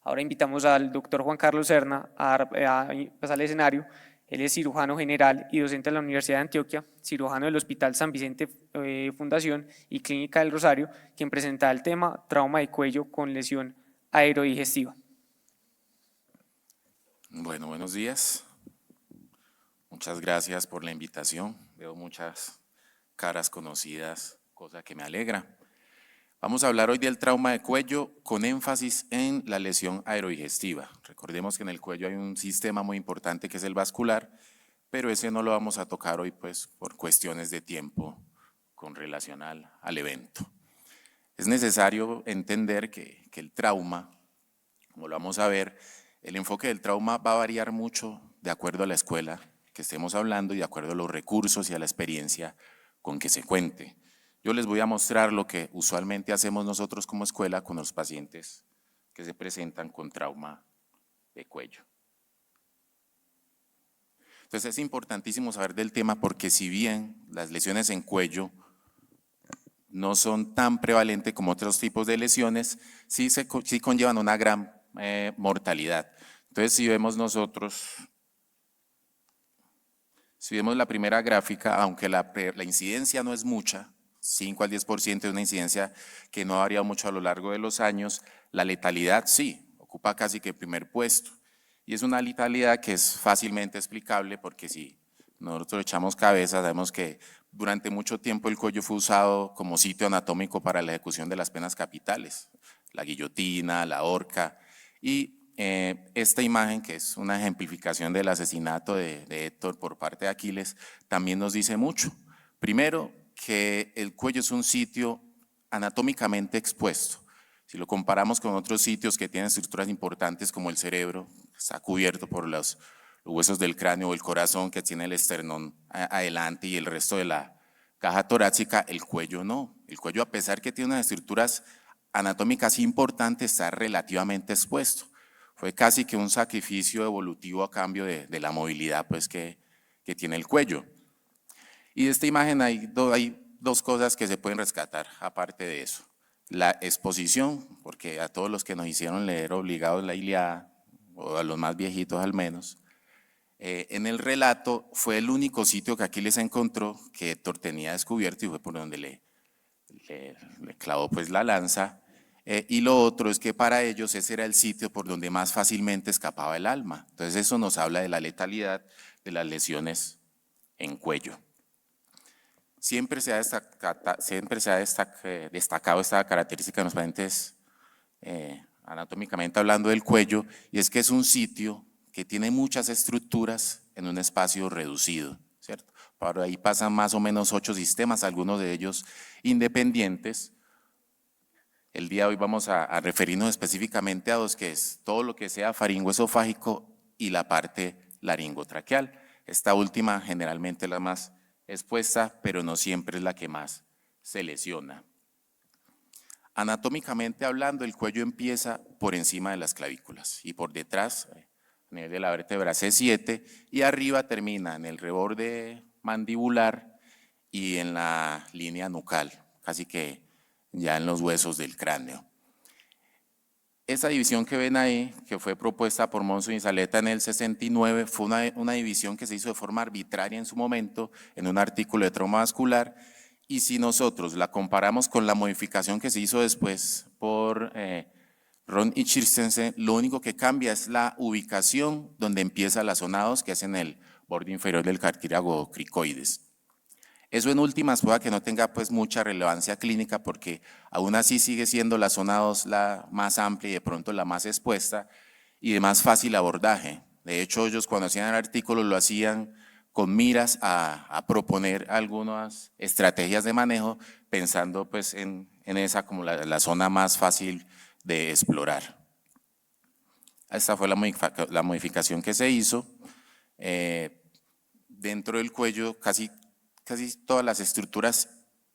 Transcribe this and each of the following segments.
Ahora invitamos al doctor Juan Carlos Serna a pasar al escenario. Él es cirujano general y docente de la Universidad de Antioquia, cirujano del Hospital San Vicente Fundación y Clínica del Rosario, quien presenta el tema trauma de cuello con lesión aerodigestiva. Bueno, buenos días. Muchas gracias por la invitación. Veo muchas caras conocidas, cosa que me alegra. Vamos a hablar hoy del trauma de cuello con énfasis en la lesión aerodigestiva. Recordemos que en el cuello hay un sistema muy importante que es el vascular, pero ese no lo vamos a tocar hoy pues por cuestiones de tiempo con relación al evento. Es necesario entender que el trauma, como lo vamos a ver, el enfoque del trauma va a variar mucho de acuerdo a la escuela que estemos hablando y de acuerdo a los recursos y a la experiencia con que se cuente. Yo les voy a mostrar lo que usualmente hacemos nosotros como escuela con los pacientes que se presentan con trauma de cuello. Entonces es importantísimo saber del tema porque si bien las lesiones en cuello no son tan prevalentes como otros tipos de lesiones, sí conllevan una gran mortalidad. Entonces, si vemos la primera gráfica, aunque la incidencia no es mucha, 5 al 10% de una incidencia que no ha variado mucho a lo largo de los años, la letalidad sí, ocupa casi que el primer puesto. Y es una letalidad que es fácilmente explicable porque si nosotros echamos cabeza, sabemos que durante mucho tiempo el cuello fue usado como sitio anatómico para la ejecución de las penas capitales, la guillotina, la horca, y esta imagen, que es una ejemplificación del asesinato de Héctor por parte de Aquiles, también nos dice mucho. Primero, que el cuello es un sitio anatómicamente expuesto. Si lo comparamos con otros sitios que tienen estructuras importantes como el cerebro, está cubierto por los huesos del cráneo o el corazón que tiene el esternón adelante y el resto de la caja torácica, el cuello no. El cuello, a pesar que tiene unas estructuras anatómicas importantes, está relativamente expuesto. Fue casi que un sacrificio evolutivo a cambio de la movilidad pues, que tiene el cuello. Y de esta imagen hay dos cosas que se pueden rescatar, aparte de eso. La exposición, porque a todos los que nos hicieron leer obligados la Ilíada, o a los más viejitos al menos, en el relato fue el único sitio que Aquiles encontró que Héctor tenía descubierto y fue por donde le clavó pues la lanza. Y lo otro es que para ellos ese era el sitio por donde más fácilmente escapaba el alma. Entonces eso nos habla de la letalidad de las lesiones en cuello. Siempre se ha destacado esta característica en los pacientes anatómicamente hablando del cuello, y es que es un sitio que tiene muchas estructuras en un espacio reducido, ¿cierto? Por ahí pasan más o menos 8 sistemas, algunos de ellos independientes. El día de hoy vamos a referirnos específicamente a dos, que es todo lo que sea faringoesofágico y la parte laringotraqueal. Esta última generalmente es la más expuesta, pero no siempre es la que más se lesiona. Anatómicamente hablando, el cuello empieza por encima de las clavículas y por detrás, a nivel de la vértebra C7, y arriba termina en el reborde mandibular y en la línea nucal, casi que ya en los huesos del cráneo. Esa división que ven ahí, que fue propuesta por Monson y Saleta en el 69, fue una división que se hizo de forma arbitraria en su momento, en un artículo de trauma vascular, y si nosotros la comparamos con la modificación que se hizo después por Ron y Christensen, lo único que cambia es la ubicación donde empieza la zona 2, que es en el borde inferior del cartílago cricoides. Eso en últimas pueda que no tenga pues mucha relevancia clínica porque aún así sigue siendo la zona 2 la más amplia y de pronto la más expuesta y de más fácil abordaje. De hecho, ellos cuando hacían el artículo lo hacían con miras a proponer algunas estrategias de manejo pensando pues en esa como la zona más fácil de explorar. Esta fue la modificación que se hizo. Dentro del cuello casi todas las estructuras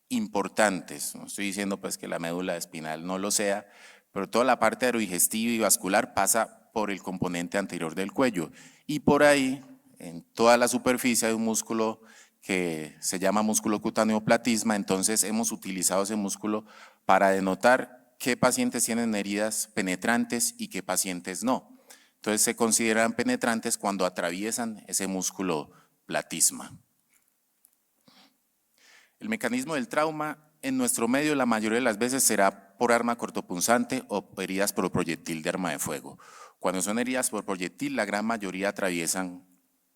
importantes, no estoy diciendo pues que la médula espinal no lo sea, pero toda la parte aerodigestiva y vascular pasa por el componente anterior del cuello y por ahí en toda la superficie hay un músculo que se llama músculo cutáneo platisma, entonces hemos utilizado ese músculo para denotar qué pacientes tienen heridas penetrantes y qué pacientes no. Entonces se consideran penetrantes cuando atraviesan ese músculo platisma. El mecanismo del trauma en nuestro medio la mayoría de las veces será por arma cortopunzante o heridas por proyectil de arma de fuego. Cuando son heridas por proyectil, la gran mayoría atraviesan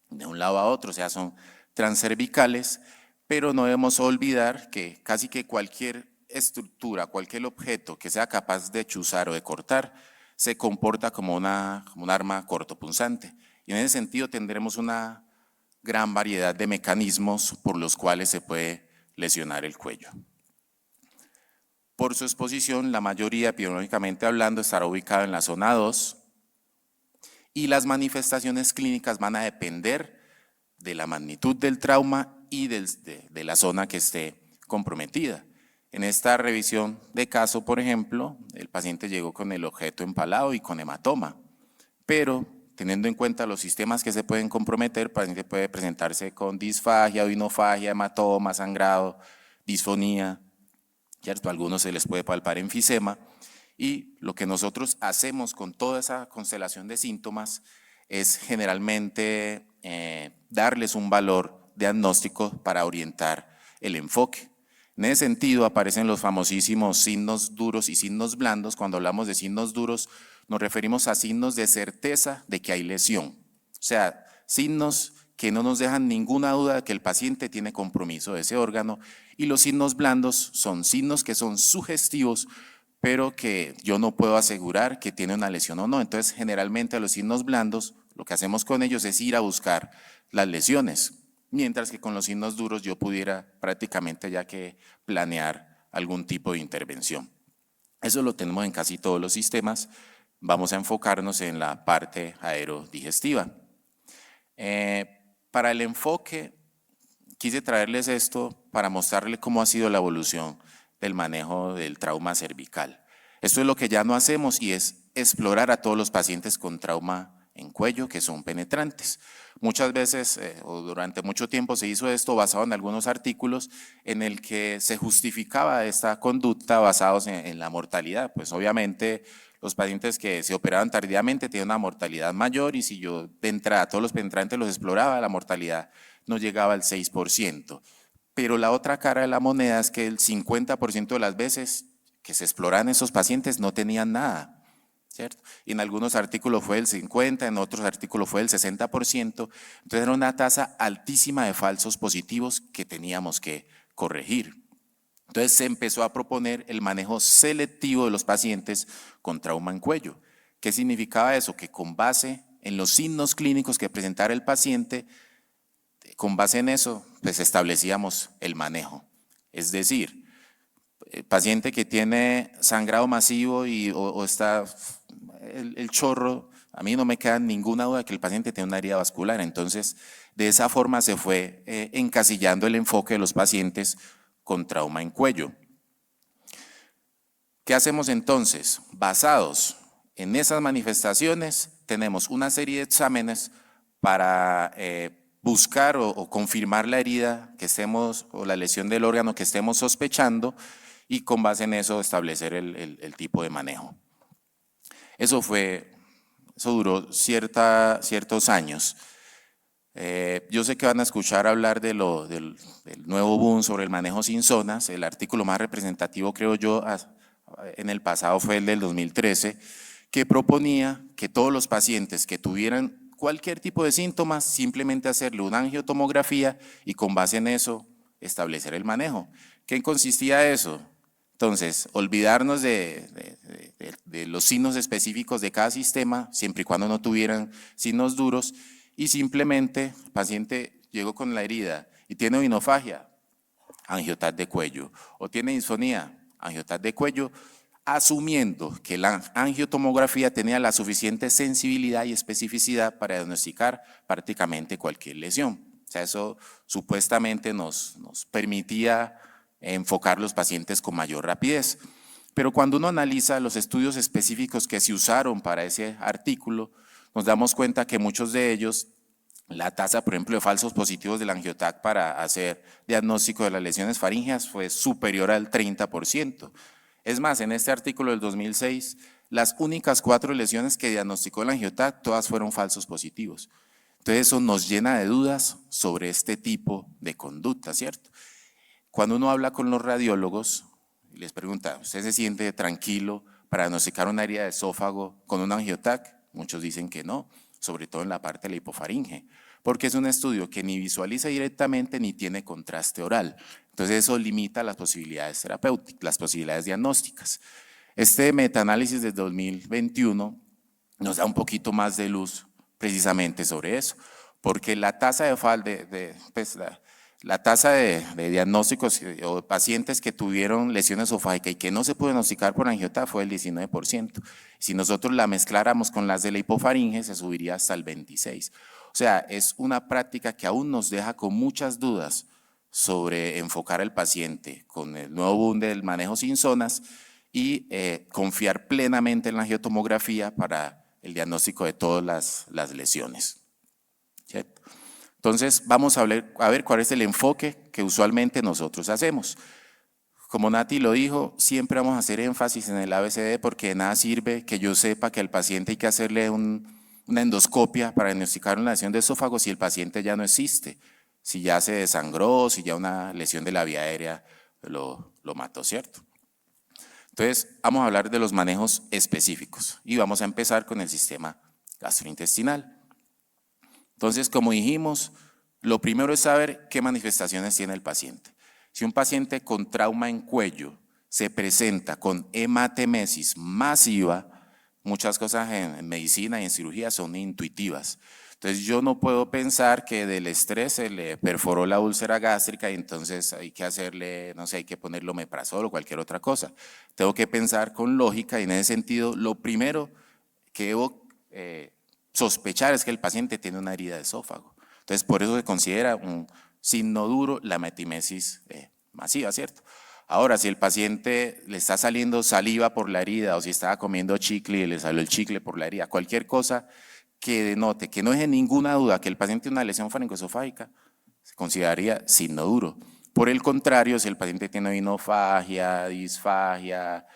de un lado a otro, o sea, son transcervicales, pero no debemos olvidar que casi que cualquier estructura, cualquier objeto que sea capaz de chuzar o de cortar, se comporta como un arma cortopunzante. Y en ese sentido tendremos una gran variedad de mecanismos por los cuales se puede lesionar el cuello. Por su exposición, la mayoría, epidemiológicamente hablando, estará ubicada en la zona 2 y las manifestaciones clínicas van a depender de la magnitud del trauma y de la zona que esté comprometida. En esta revisión de caso, por ejemplo, el paciente llegó con el objeto empalado y con hematoma, pero teniendo en cuenta los sistemas que se pueden comprometer, el paciente puede presentarse con disfagia, odinofagia, hematoma, sangrado, disfonía, ¿cierto? A algunos se les puede palpar enfisema, y lo que nosotros hacemos con toda esa constelación de síntomas es generalmente darles un valor diagnóstico para orientar el enfoque. En ese sentido aparecen los famosísimos signos duros y signos blandos. Cuando hablamos de signos duros nos referimos a signos de certeza de que hay lesión, o sea, signos que no nos dejan ninguna duda de que el paciente tiene compromiso de ese órgano, y los signos blandos son signos que son sugestivos, pero que yo no puedo asegurar que tiene una lesión o no. Entonces, generalmente a los signos blandos, lo que hacemos con ellos es ir a buscar las lesiones, mientras que con los signos duros yo pudiera prácticamente ya que planear algún tipo de intervención. Eso lo tenemos en casi todos los sistemas. Vamos a enfocarnos en la parte aerodigestiva. Para el enfoque, quise traerles esto para mostrarles cómo ha sido la evolución del manejo del trauma cervical. Esto es lo que ya no hacemos, y es explorar a todos los pacientes con trauma en cuello que son penetrantes. Muchas veces o durante mucho tiempo se hizo esto basado en algunos artículos en el que se justificaba esta conducta basados en la mortalidad. Pues obviamente los pacientes que se operaban tardíamente tienen una mortalidad mayor, y si yo de entrada todos los penetrantes los exploraba, la mortalidad no llegaba al 6%. Pero la otra cara de la moneda es que el 50% de las veces que se exploraban esos pacientes no tenían nada, ¿cierto? Y en algunos artículos fue el 50%, en otros artículos fue el 60%. Entonces era una tasa altísima de falsos positivos que teníamos que corregir. Entonces se empezó a proponer el manejo selectivo de los pacientes con trauma en cuello. ¿Qué significaba eso? Que con base en los signos clínicos que presentara el paciente, con base en eso, pues establecíamos el manejo. Es decir, el paciente que tiene sangrado masivo o está el chorro, a mí no me queda ninguna duda que el paciente tiene una herida vascular. Entonces, de esa forma se fue encasillando el enfoque de los pacientes con trauma en cuello. ¿Qué hacemos entonces? Basados en esas manifestaciones, tenemos una serie de exámenes para buscar o confirmar la herida que estemos, o la lesión del órgano que estemos sospechando, y con base en eso establecer el tipo de manejo. Eso duró ciertos años. Yo sé que van a escuchar hablar del nuevo boom sobre el manejo sin zonas. El artículo más representativo, creo yo, en el pasado fue el del 2013, que proponía que todos los pacientes que tuvieran cualquier tipo de síntomas, simplemente hacerle una angiotomografía y con base en eso establecer el manejo. ¿Qué consistía eso? Entonces, olvidarnos de los signos específicos de cada sistema, siempre y cuando no tuvieran signos duros, y simplemente el paciente llegó con la herida y tiene odinofagia, angioTAC de cuello, o tiene disfonía, angioTAC de cuello, asumiendo que la angiotomografía tenía la suficiente sensibilidad y especificidad para diagnosticar prácticamente cualquier lesión. O sea, eso supuestamente nos permitía enfocar los pacientes con mayor rapidez. Pero cuando uno analiza los estudios específicos que se usaron para ese artículo, nos damos cuenta que muchos de ellos, la tasa, por ejemplo, de falsos positivos del angioTAC para hacer diagnóstico de las lesiones faríngeas fue superior al 30%. Es más, en este artículo del 2006, las únicas 4 lesiones que diagnosticó el angioTAC, todas fueron falsos positivos. Entonces eso nos llena de dudas sobre este tipo de conducta, ¿cierto? Cuando uno habla con los radiólogos y les pregunta, ¿usted se siente tranquilo para diagnosticar una herida de esófago con un angioTAC? Muchos dicen que no, sobre todo en la parte de la hipofaringe, porque es un estudio que ni visualiza directamente ni tiene contraste oral. Entonces eso limita las posibilidades terapéuticas, las posibilidades diagnósticas. Este metaanálisis de 2021 nos da un poquito más de luz precisamente sobre eso, porque la tasa la tasa de diagnósticos o pacientes que tuvieron lesiones esofágicas y que no se pudo diagnosticar por angioTAC fue el 19%. Si nosotros la mezcláramos con las de la hipofaringe, se subiría hasta el 26%. O sea, es una práctica que aún nos deja con muchas dudas sobre enfocar al paciente con el nuevo boom del manejo sin zonas y confiar plenamente en la angiotomografía para el diagnóstico de todas las lesiones. ¿Cierto? Entonces, vamos a ver cuál es el enfoque que usualmente nosotros hacemos. Como Nati lo dijo, siempre vamos a hacer énfasis en el ABCD porque de nada sirve que yo sepa que al paciente hay que hacerle una endoscopia para diagnosticar una lesión de esófago si el paciente ya no existe, si ya se desangró, si ya una lesión de la vía aérea lo mató, ¿cierto? Entonces, vamos a hablar de los manejos específicos y vamos a empezar con el sistema gastrointestinal. Entonces, como dijimos, lo primero es saber qué manifestaciones tiene el paciente. Si un paciente con trauma en cuello se presenta con hematemesis masiva, muchas cosas en medicina y en cirugía son intuitivas. Entonces yo no puedo pensar que del estrés se le perforó la úlcera gástrica y entonces hay que hacerle, no sé, hay que ponerle omeprazol o cualquier otra cosa. Tengo que pensar con lógica y en ese sentido lo primero que debo sospechar es que el paciente tiene una herida de esófago. Entonces por eso se considera un signo duro la hematemesis masiva, ¿cierto? Ahora, si el paciente le está saliendo saliva por la herida o si estaba comiendo chicle y le salió el chicle por la herida, cualquier cosa que denote que no deje ninguna duda que el paciente tiene una lesión faringoesofágica, se consideraría signo duro. Por el contrario, si el paciente tiene oinofagia, disfagia,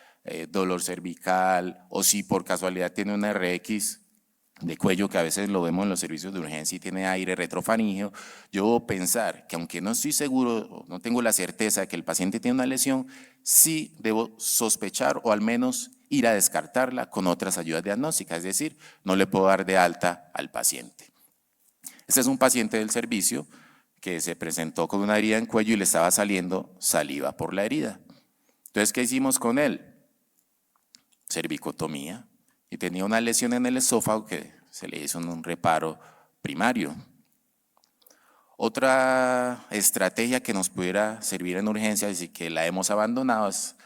dolor cervical o si por casualidad tiene una RX de cuello, que a veces lo vemos en los servicios de urgencia y tiene aire retrofaríngeo, yo debo pensar que aunque no estoy seguro, no tengo la certeza de que el paciente tiene una lesión, sí debo sospechar o al menos ir a descartarla con otras ayudas diagnósticas, es decir, no le puedo dar de alta al paciente. Este es un paciente del servicio que se presentó con una herida en cuello y le estaba saliendo saliva por la herida. Entonces, ¿qué hicimos con él? Cervicotomía. Y tenía una lesión en el esófago que se le hizo un reparo primario. Otra estrategia que nos pudiera servir en urgencias y que la hemos abandonado es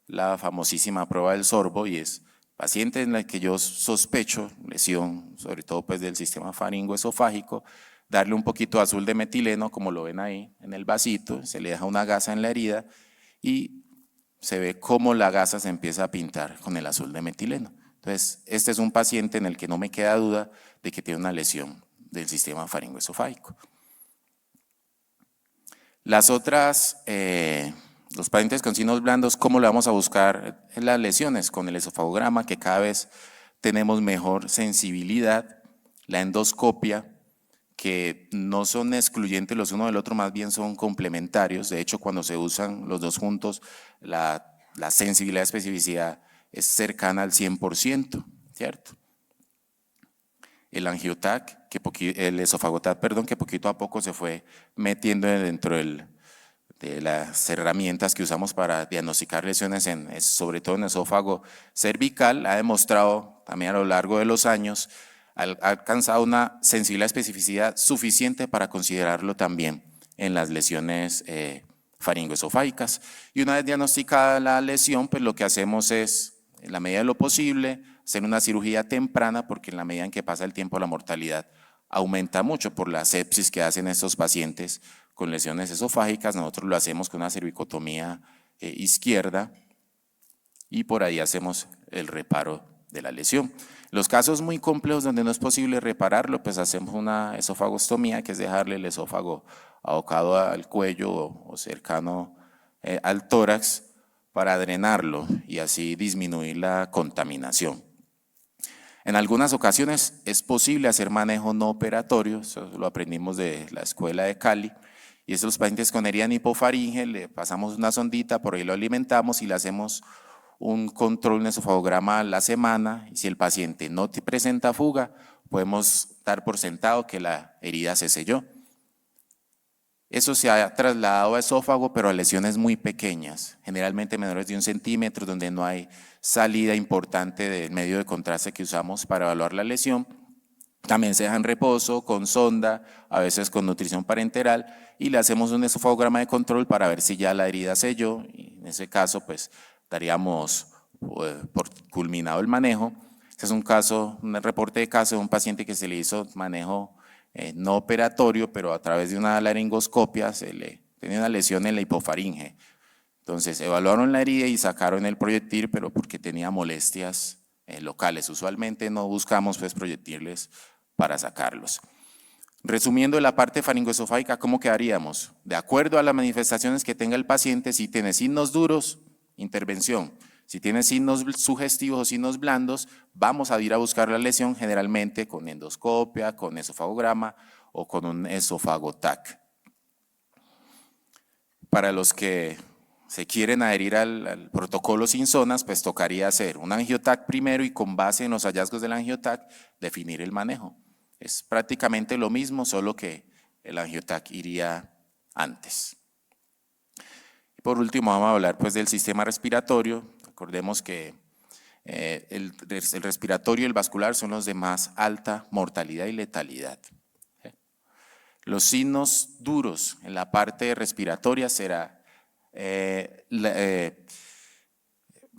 la famosísima prueba del sorbo y es paciente en el que yo sospecho lesión, sobre todo pues del sistema faringoesofágico, darle un poquito de azul de metileno, como lo ven ahí en el vasito, se le deja una gasa en la herida y se ve cómo la gasa se empieza a pintar con el azul de metileno. Entonces, este es un paciente en el que no me queda duda de que tiene una lesión del sistema faringoesofágico. Las otras, los pacientes con signos blandos, ¿cómo le vamos a buscar las lesiones? Con el esofagograma, que cada vez tenemos mejor sensibilidad, la endoscopia, que no son excluyentes los uno del otro, más bien son complementarios. De hecho, cuando se usan los dos juntos, la sensibilidad y especificidad es cercana al 100%, ¿cierto? El angioTAC, el esofagoTAC, perdón, que poquito a poco se fue metiendo dentro de las herramientas que usamos para diagnosticar lesiones, sobre todo en esófago cervical, ha demostrado también a lo largo de los años, ha alcanzado una sensibilidad y especificidad suficiente para considerarlo también en las lesiones faringoesofágicas. Y una vez diagnosticada la lesión, pues lo que hacemos es, en la medida de lo posible, hacer una cirugía temprana, porque en la medida en que pasa el tiempo la mortalidad aumenta mucho por la sepsis que hacen estos pacientes con lesiones esofágicas. Nosotros lo hacemos con una cervicotomía izquierda y por ahí hacemos el reparo de la lesión. Los casos muy complejos donde no es posible repararlo, pues hacemos una esofagostomía, que es dejarle el esófago abocado al cuello o cercano al tórax, para drenarlo y así disminuir la contaminación. En algunas ocasiones es posible hacer manejo no operatorio, eso lo aprendimos de la escuela de Cali, y estos pacientes con herida en hipofaringe le pasamos una sondita, por ahí lo alimentamos y le hacemos un control en esofagograma a la semana, y si el paciente no presenta fuga, podemos dar por sentado que la herida se selló. Eso se ha trasladado a esófago, pero a lesiones muy pequeñas, generalmente menores de 1 centímetro, donde no hay salida importante del medio de contraste que usamos para evaluar la lesión. También se deja en reposo, con sonda, a veces con nutrición parenteral, y le hacemos un esofagograma de control para ver si ya la herida selló, y en ese caso pues daríamos por culminado el manejo. Este es un caso, un reporte de caso de un paciente que se le hizo manejo no operatorio, pero a través de una laringoscopia tenía una lesión en la hipofaringe. Entonces evaluaron la herida y sacaron el proyectil, pero porque tenía molestias locales. Usualmente no buscamos pues proyectiles para sacarlos. Resumiendo la parte faringoesofágica, ¿cómo quedaríamos? De acuerdo a las manifestaciones que tenga el paciente, si tiene signos duros, intervención. Si tiene signos sugestivos o signos blandos, vamos a ir a buscar la lesión generalmente con endoscopia, con esofagograma o con un esofagotac. Para los que se quieren adherir al protocolo sin zonas, pues tocaría hacer un angiotac primero y con base en los hallazgos del angiotac definir el manejo. Es prácticamente lo mismo, solo que el angiotac iría antes. Y por último vamos a hablar pues del sistema respiratorio. Recordemos que el respiratorio y el vascular son los de más alta mortalidad y letalidad. Los signos duros en la parte respiratoria será la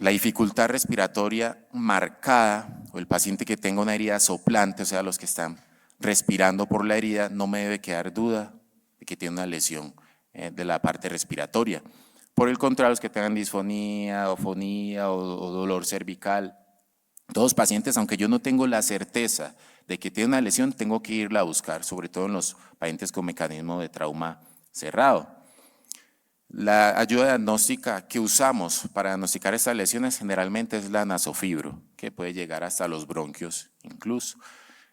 dificultad respiratoria marcada, o el paciente que tenga una herida soplante, o sea, los que están respirando por la herida, no me debe quedar duda de que tiene una lesión de la parte respiratoria. Por el contrario, los que tengan disfonía, ofonía o dolor cervical, todos pacientes, aunque yo no tengo la certeza de que tiene una lesión, tengo que irla a buscar, sobre todo en los pacientes con mecanismo de trauma cerrado. La ayuda diagnóstica que usamos para diagnosticar estas lesiones generalmente es la nasofibro, que puede llegar hasta los bronquios incluso.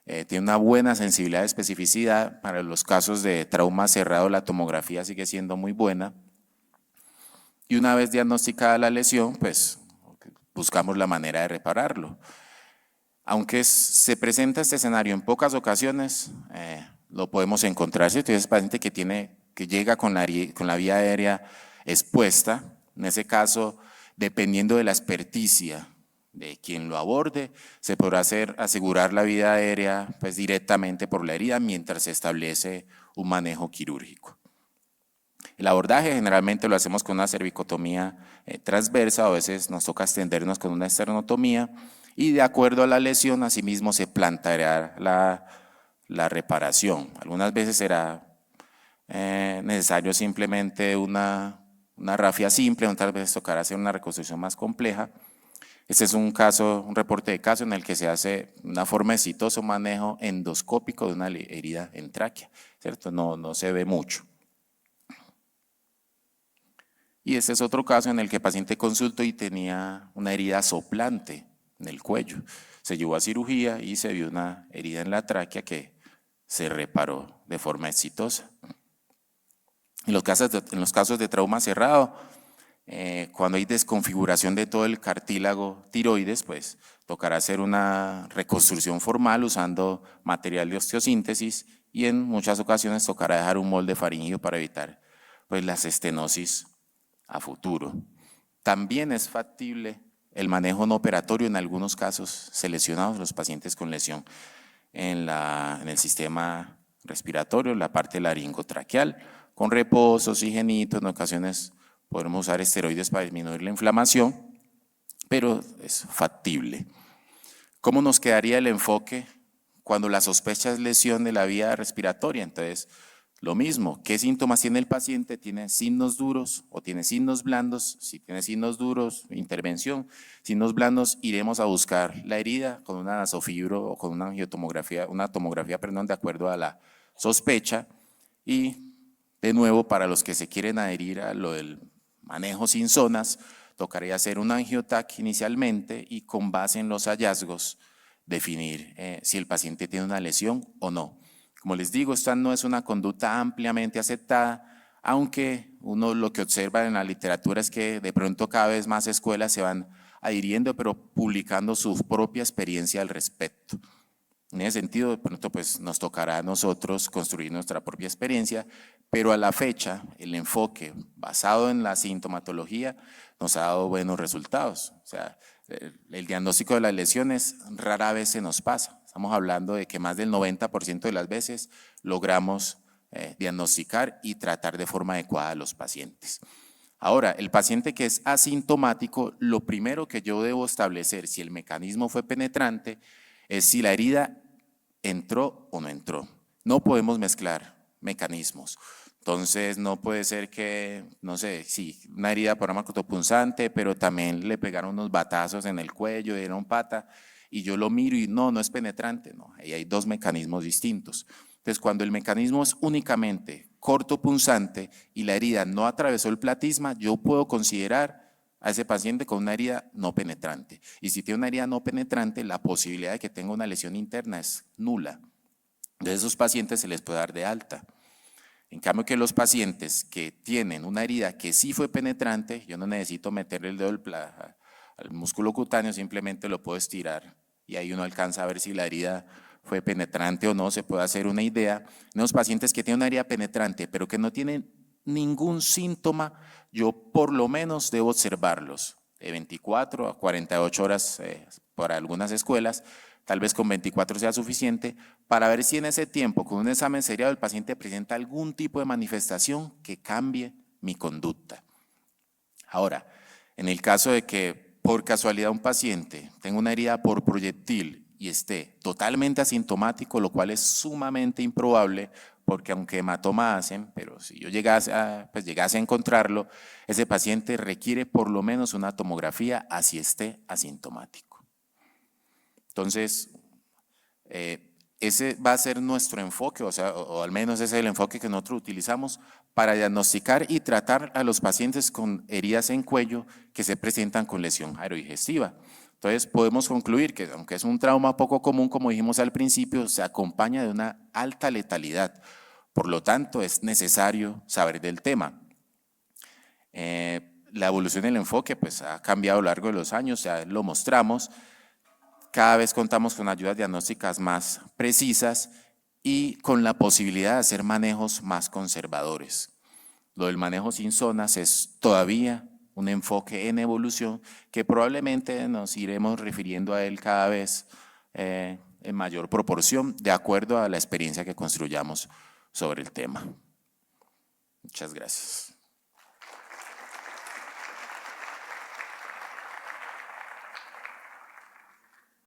Tiene una buena sensibilidad de especificidad. Para los casos de trauma cerrado la tomografía sigue siendo muy buena. Y una vez diagnosticada la lesión, pues buscamos la manera de repararlo. Aunque se presenta este escenario en pocas ocasiones, lo podemos encontrar. Si usted es paciente que llega con la vía aérea expuesta, en ese caso, dependiendo de la experticia de quien lo aborde, se podrá asegurar la vía aérea pues, directamente por la herida mientras se establece un manejo quirúrgico. El abordaje generalmente lo hacemos con una cervicotomía transversa, o a veces nos toca extendernos con una esternotomía, y de acuerdo a la lesión, asimismo se planteará la reparación. Algunas veces será necesario simplemente una rafia simple, otras veces tocará hacer una reconstrucción más compleja. Este es un reporte de caso en el que se hace una forma exitoso manejo endoscópico de una herida en tráquea, ¿cierto? No se ve mucho. Y este es otro caso en el que el paciente consultó y tenía una herida soplante en el cuello. Se llevó a cirugía y se vio una herida en la tráquea que se reparó de forma exitosa. En los casos de trauma cerrado, cuando hay desconfiguración de todo el cartílago tiroides, pues tocará hacer una reconstrucción formal usando material de osteosíntesis, y en muchas ocasiones tocará dejar un molde faríngeo para evitar pues, las estenosis a futuro. También es factible el manejo no operatorio en algunos casos seleccionados, los pacientes con lesión en el sistema respiratorio, la parte laringotraqueal, con reposo, oxigenito. En ocasiones podemos usar esteroides para disminuir la inflamación, pero es factible. ¿Cómo nos quedaría el enfoque cuando la sospecha es lesión de la vía respiratoria? Entonces, lo mismo, ¿qué síntomas tiene el paciente? ¿Tiene signos duros o tiene signos blandos? Si tiene signos duros, intervención. Signos blandos, iremos a buscar la herida con una nasofibro o con una tomografía de acuerdo a la sospecha. Y de nuevo, para los que se quieren adherir a lo del manejo sin zonas, tocaría hacer un angiotac inicialmente y con base en los hallazgos definir si el paciente tiene una lesión o no. Como les digo, esta no es una conducta ampliamente aceptada, aunque uno lo que observa en la literatura es que de pronto cada vez más escuelas se van adhiriendo, pero publicando su propia experiencia al respecto. En ese sentido, de pronto pues nos tocará a nosotros construir nuestra propia experiencia, pero a la fecha el enfoque basado en la sintomatología nos ha dado buenos resultados. O sea, el diagnóstico de las lesiones rara vez se nos pasa. Estamos hablando de que más del 90% de las veces logramos diagnosticar y tratar de forma adecuada a los pacientes. Ahora, el paciente que es asintomático, lo primero que yo debo establecer si el mecanismo fue penetrante es si la herida entró o no entró. No podemos mezclar mecanismos. Entonces no puede ser que, no sé, sí, una herida por punzante, pero también le pegaron unos batazos en el cuello, dieron pata, y yo lo miro y no es penetrante, no, ahí hay dos mecanismos distintos. Entonces cuando el mecanismo es únicamente cortopunzante y la herida no atravesó el platisma, yo puedo considerar a ese paciente con una herida no penetrante. Y si tiene una herida no penetrante, la posibilidad de que tenga una lesión interna es nula. De esos pacientes se les puede dar de alta. En cambio que los pacientes que tienen una herida que sí fue penetrante, yo no necesito meterle el dedo al músculo cutáneo, simplemente lo puedo estirar y ahí uno alcanza a ver si la herida fue penetrante o no, se puede hacer una idea. En los pacientes que tienen una herida penetrante pero que no tienen ningún síntoma, yo por lo menos debo observarlos de 24 a 48 horas para algunas escuelas, tal vez con 24 sea suficiente, para ver si en ese tiempo con un examen seriado el paciente presenta algún tipo de manifestación que cambie mi conducta. Ahora, en el caso de que por casualidad un paciente tenga una herida por proyectil y esté totalmente asintomático, lo cual es sumamente improbable, porque aunque hematoma hacen, pero si yo llegase a encontrarlo, ese paciente requiere por lo menos una tomografía así esté asintomático. Entonces, ese va a ser nuestro enfoque, o al menos ese es el enfoque que nosotros utilizamos para diagnosticar y tratar a los pacientes con heridas en cuello que se presentan con lesión aerodigestiva. Entonces podemos concluir que aunque es un trauma poco común, como dijimos al principio, se acompaña de una alta letalidad. Por lo tanto, es necesario saber del tema. La evolución del enfoque pues, ha cambiado a lo largo de los años, ya lo mostramos. Cada vez contamos con ayudas diagnósticas más precisas y con la posibilidad de hacer manejos más conservadores. Lo del manejo sin zonas es todavía un enfoque en evolución que probablemente nos iremos refiriendo a él cada vez en mayor proporción de acuerdo a la experiencia que construyamos sobre el tema. Muchas gracias.